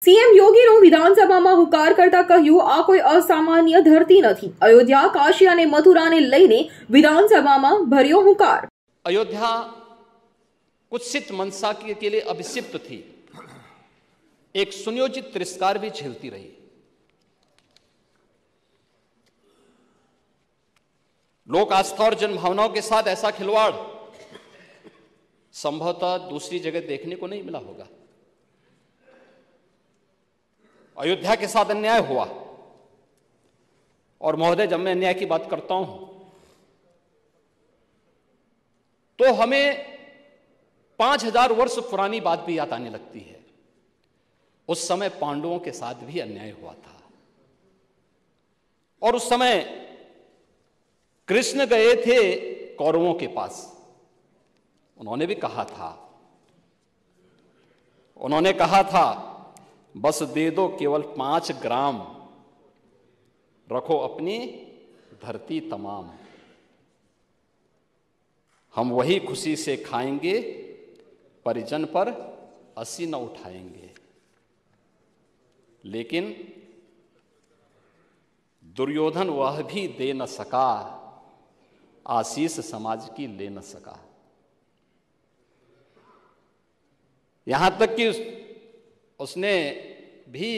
CM યોગીનો વિધાનસભામાં હુંકાર કરતા કહ્યું, આ કોઈ અસામાન્ય ધરતી નથી। અયોધ્યા, કાશી અને મથુરાને લઈને વિધાનસભામાં ભર્યો હુંકાર। अयोध्या कुत्सित मनसा के लिए अभिषिक्त थी, एक सुनियोजित तिरस्कार भी झेलती रही। लोक आस्था और जनभावनाओं के साथ ऐसा खिलवाड़ संभवतः दूसरी जगह देखने को नहीं मिला होगा। अयोध्या के साथ अन्याय हुआ, और महोदय, जब मैं अन्याय की बात करता हूं तो हमें 5000 वर्ष पुरानी बात भी याद आने लगती है। उस समय पांडवों के साथ भी अन्याय हुआ था, और उस समय कृष्ण गए थे कौरवों के पास। उन्होंने भी कहा था बस दे दो केवल 5 ग्राम, रखो अपनी धरती तमाम, हम वही खुशी से खाएंगे, परिजन पर असी न उठाएंगे। लेकिन दुर्योधन वह भी दे न सका, आशीष समाज की ले न सका। यहां तक कि उसने भी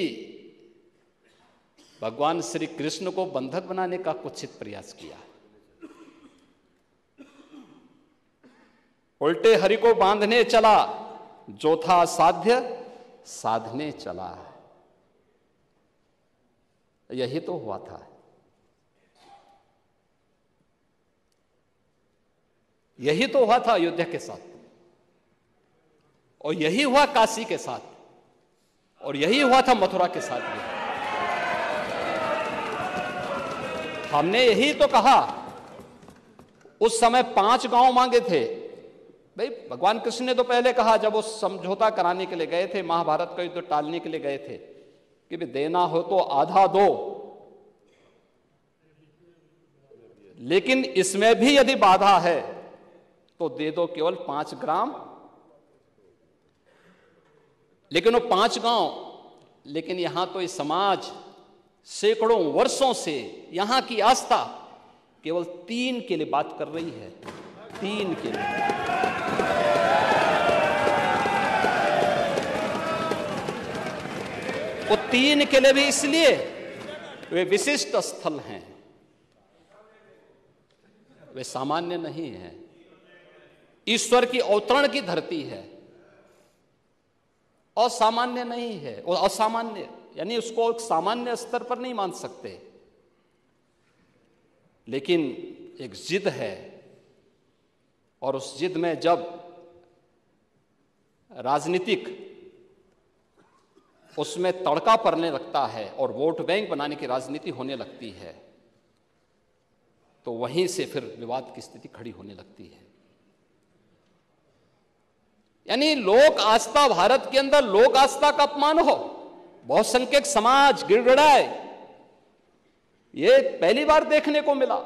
भगवान श्री कृष्ण को बंधक बनाने का कुत्सित प्रयास किया। उल्टे हरि को बांधने चला, जो था साध्य साधने चला। यही तो हुआ था। यही तो हुआ था अयोध्या के साथ, और यही हुआ काशी के साथ, और यही हुआ था मथुरा के साथ भी। हमने यही तो कहा, उस समय 5 गांव मांगे थे। भाई, भगवान कृष्ण ने तो पहले कहा, जब वो समझौता कराने के लिए गए थे, महाभारत का युद्ध टालने के लिए गए थे, कि भाई देना हो तो आधा दो, लेकिन इसमें भी यदि बाधा है तो दे दो केवल 5 ग्राम। लेकिन वो 5 गांव, लेकिन यहां तो इस समाज सैकड़ों वर्षों से यहां की आस्था केवल 3 के लिए बात कर रही है। 3 के लिए। वो 3 के लिए भी इसलिए वे विशिष्ट स्थल हैं, वे सामान्य नहीं हैं। ईश्वर की अवतरण की धरती है, असामान्य नहीं है। और असामान्य यानी उसको एक सामान्य स्तर पर नहीं मान सकते, लेकिन एक जिद है, और उस जिद में जब राजनीतिक उसमें तड़का पड़ने लगता है और वोट बैंक बनाने की राजनीति होने लगती है, तो वहीं से फिर विवाद की स्थिति खड़ी होने लगती है। यानी लोक आस्था, भारत के अंदर लोक आस्था का अपमान हो, बहुसंख्यक समाज गिड़गिड़ाए, ये पहली बार देखने को मिला।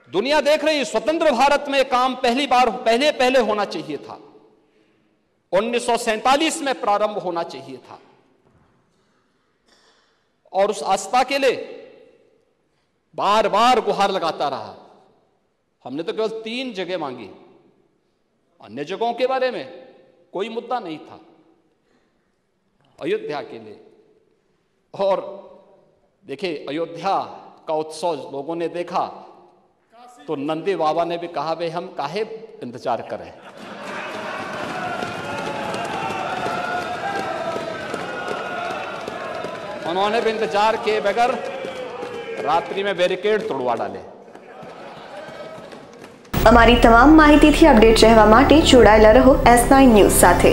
दुनिया देख रही, स्वतंत्र भारत में काम पहले होना चाहिए था। 1947 में प्रारंभ होना चाहिए था, और उस आस्था के लिए बार बार गुहार लगाता रहा। हमने तो केवल 3 जगह मांगी, अन्य जगहों के बारे में कोई मुद्दा नहीं था। अयोध्या के लिए, और देखिए, अयोध्या का उत्सव लोगों ने देखा तो नंदी बाबा ने भी कहा, भाई हम काहे इंतजार करें। उन्होंने भी इंतजार किए बगैर रात्रि में बैरिकेड तोड़वा डाले। અમારી તમામ માહિતીથી અપડેટ રહેવા માટે જોડાયેલા રહો S9 ન્યૂઝ સાથે।